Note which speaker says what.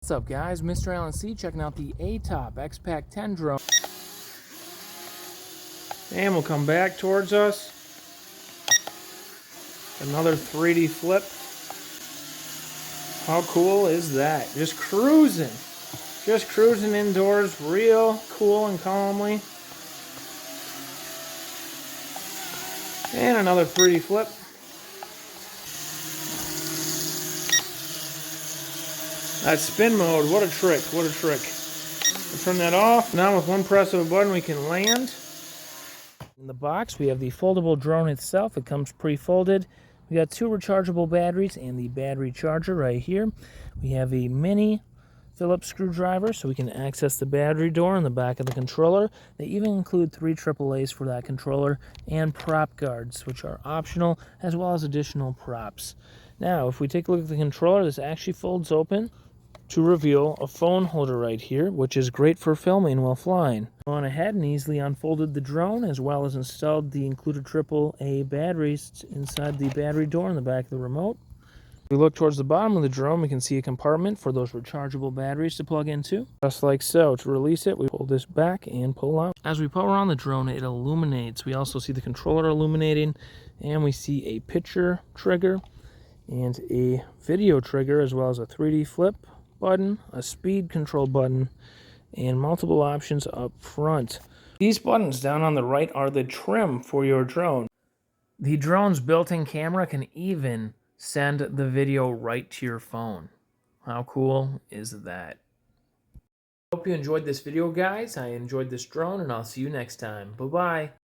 Speaker 1: What's up, guys? Mr. Alan C checking out the ATTOP X-Pac 10 drone. And we'll come back towards us. Another 3D flip. How cool is that? Just cruising. Just cruising indoors real cool and calmly. And another 3D flip. That spin mode, what a trick, what a trick. We'll turn that off. Now with one press of a button we can land. In the box we have the foldable drone itself. It comes pre-folded. We got 2 rechargeable batteries and the battery charger right here. We have a mini Phillips screwdriver so we can access the battery door in the back of the controller. They even include 3 AAAs for that controller and prop guards, which are optional, as well as additional props. Now, if we take a look at the controller, this actually folds open to reveal a phone holder right here, which is great for filming while flying. I went ahead and easily unfolded the drone, as well as installed the included AAA batteries inside the battery door in the back of the remote. If we look towards the bottom of the drone, we can see a compartment for those rechargeable batteries to plug into. Just like so. To release it, we pull this back and pull out. As we power on the drone, it illuminates. We also see the controller illuminating, and we see a picture trigger and a video trigger, as well as a 3D flip button, a speed control button, and multiple options up front. These buttons down on the right are the trim for your drone. The drone's built-in camera can even send the video right to your phone. How cool is that? Hope you enjoyed this video, guys. I enjoyed this drone, and I'll see you next time. Bye-bye.